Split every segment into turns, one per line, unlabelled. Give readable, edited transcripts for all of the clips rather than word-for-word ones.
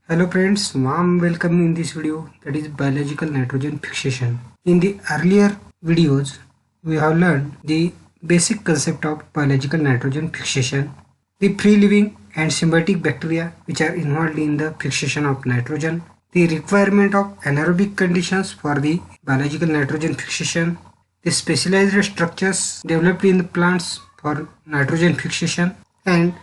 Hello friends, warm welcome in this video, that is biological nitrogen fixation. In the earlier videos, we have learned the basic concept of biological nitrogen fixation, the free living and symbiotic bacteria which are involved in the fixation of nitrogen, the requirement of anaerobic conditions for the biological nitrogen fixation, the specialized structures developed in the plants for nitrogen fixation, and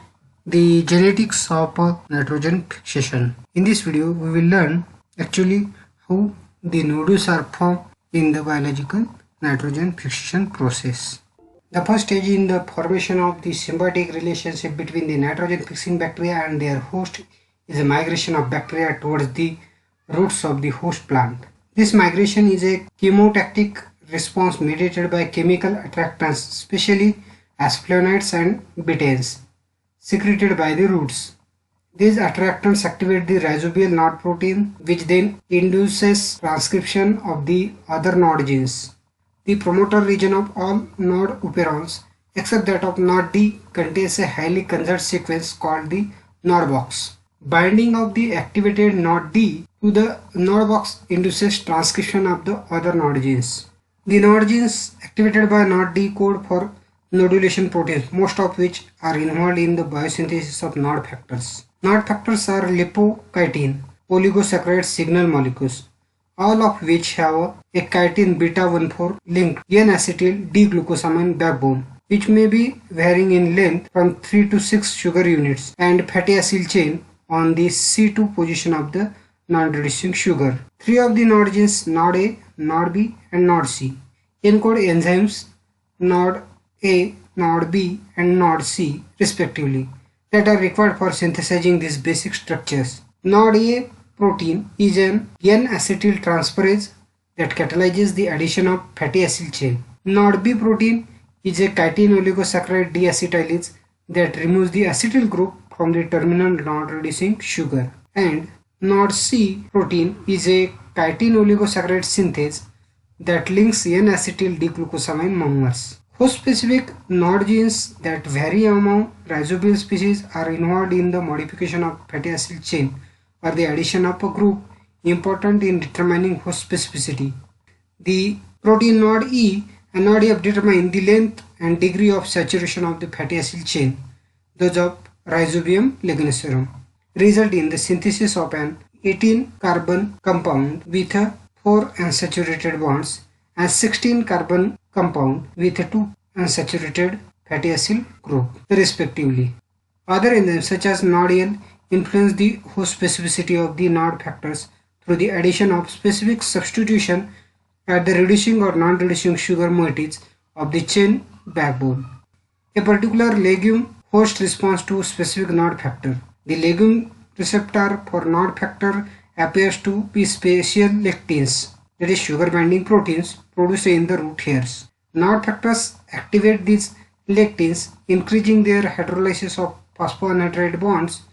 the genetics of nitrogen fixation. In this video, we will learn actually how the nodules are formed in the biological nitrogen fixation process. The first stage in the formation of the symbiotic relationship between the nitrogen fixing bacteria and their host is a migration of bacteria towards the roots of the host plant. This migration is a chemotactic response mediated by chemical attractants, especially as flavonoids and betaines, secreted by the roots. These attractants activate the rhizobial nod protein, which then induces transcription of the other nod genes. The promoter region of all nod operons, except that of nod D, contains a highly conserved sequence called the nod box. Binding of the activated nod D to the nod box induces transcription of the other nod genes. The nod genes activated by nod D code for nodulation proteins, most of which are involved in the biosynthesis of nod factors. Nod factors are lipochitin, oligosaccharide signal molecules, all of which have a chitin beta-1,4 linked N-acetyl D-glucosamine backbone, which may be varying in length from 3 to 6 sugar units, and fatty acyl chain on the C2 position of the non-reducing sugar. Three of the nod genes, nod A, nod B, and nod C, encode enzymes nod A, nod B, and nod C respectively that are required for synthesizing these basic structures. Nod A protein is an N-acetyl transferase that catalyzes the addition of fatty acyl chain. Nod B protein is a chitin oligosaccharide deacetylase that removes the acetyl group from the terminal non-reducing sugar. And nod C protein is a chitin oligosaccharide synthase that links N-acetyl D-glucosamine monomers. Host-specific nod genes that vary among rhizobial species are involved in the modification of fatty acyl chain or the addition of a group important in determining host specificity. The protein nod E and nod F determine the length and degree of saturation of the fatty acyl chain. Those of Rhizobium lignocerum result in the synthesis of an 18-carbon compound with 4 unsaturated bonds and 16-carbon compound with 2 unsaturated fatty acyl group respectively. Other enzymes such as nod L influence the host specificity of the nod factors through the addition of specific substitution at the reducing or non-reducing sugar moieties of the chain backbone. A particular legume host responds to specific nod factor. The legume receptor for nod factor appears to be special lectins, that is sugar binding proteins produced in the root hairs. Nod factors activate these lectins, increasing their hydrolysis of phosphonitrile bonds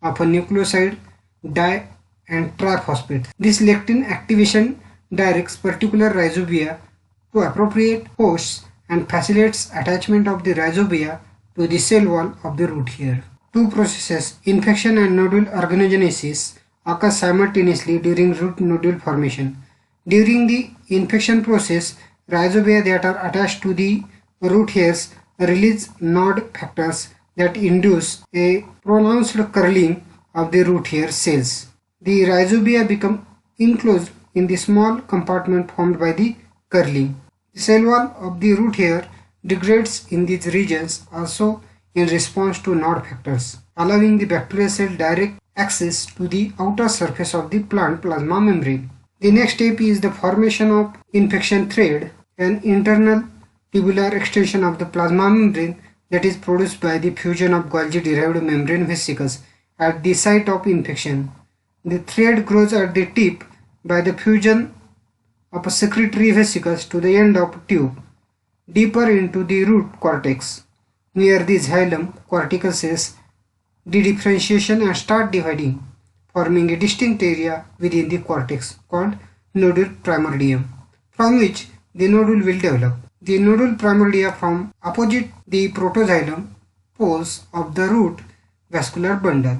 of a nucleoside, di and triphosphate. This lectin activation directs particular rhizobia to appropriate hosts and facilitates attachment of the rhizobia to the cell wall of the root hair. Two processes, infection and nodule organogenesis, occur simultaneously during root nodule formation. During the infection process, rhizobia that are attached to the root hairs release nod factors that induce a pronounced curling of the root hair cells. The rhizobia become enclosed in the small compartment formed by the curling. The cell wall of the root hair degrades in these regions also in response to nod factors, allowing the bacterial cell direct access to the outer surface of the plant plasma membrane. The next step is the formation of infection thread, an internal tubular extension of the plasma membrane that is produced by the fusion of Golgi-derived membrane vesicles at the site of infection. The thread grows at the tip by the fusion of secretory vesicles to the end of tube, deeper into the root cortex. Near the xylem, cortical cells dedifferentiation and start dividing, forming a distinct area within the cortex called nodule primordium, from which the nodule will develop. The nodule primordia form opposite the protoxylem poles of the root vascular bundle.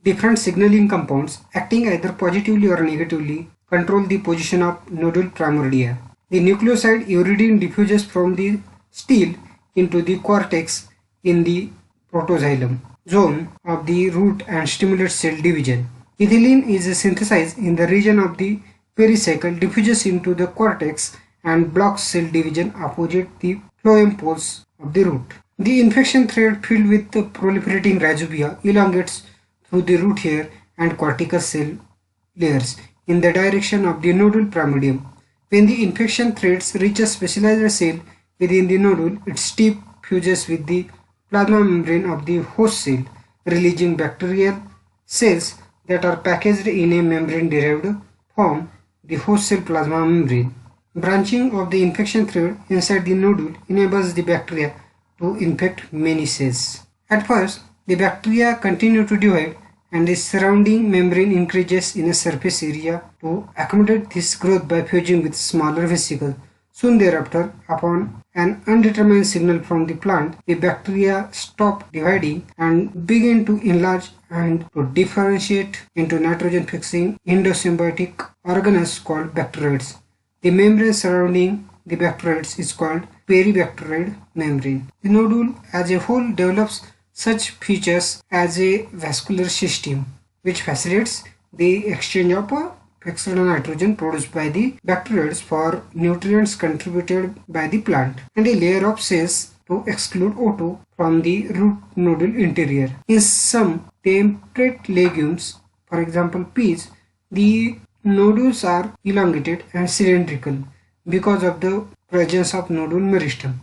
Different signaling compounds acting either positively or negatively control the position of nodule primordia. The nucleoside uridine diffuses from the stele into the cortex in the protoxylem zone of the root and stimulates cell division. Ethylene is synthesized in the region of the pericycle, diffuses into the cortex and blocks cell division opposite the phloem poles of the root. The infection thread filled with the proliferating rhizobia elongates through the root hair and cortical cell layers in the direction of the nodule primordium. When the infection threads reach a specialized cell within the nodule, its tip fuses with the plasma membrane of the host cell, releasing bacterial cells that are packaged in a membrane-derived form, the host cell plasma membrane. Branching of the infection thread inside the nodule enables the bacteria to infect many cells. At first, the bacteria continue to divide and the surrounding membrane increases in a surface area to accommodate this growth by fusing with smaller vesicles. Soon thereafter, upon an undetermined signal from the plant, the bacteria stop dividing and begin to enlarge and to differentiate into nitrogen-fixing endosymbiotic organelles called bacteroids. The membrane surrounding the bacteroids is called peribacteroid membrane. The nodule as a whole develops such features as a vascular system, which facilitates the exchange of external nitrogen produced by the bacteroids for nutrients contributed by the plant, and a layer of cells to exclude O2 from the root nodule interior. In some temperate legumes, for example peas, the nodules are elongated and cylindrical because of the presence of nodule meristem.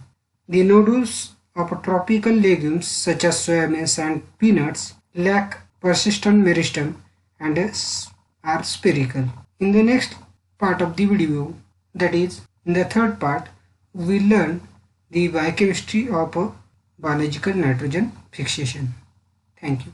The nodules of tropical legumes such as soybeans and peanuts lack persistent meristem and are spherical. In the next part of the video, that is in the third part, we will learn the biochemistry of biological nitrogen fixation. Thank you.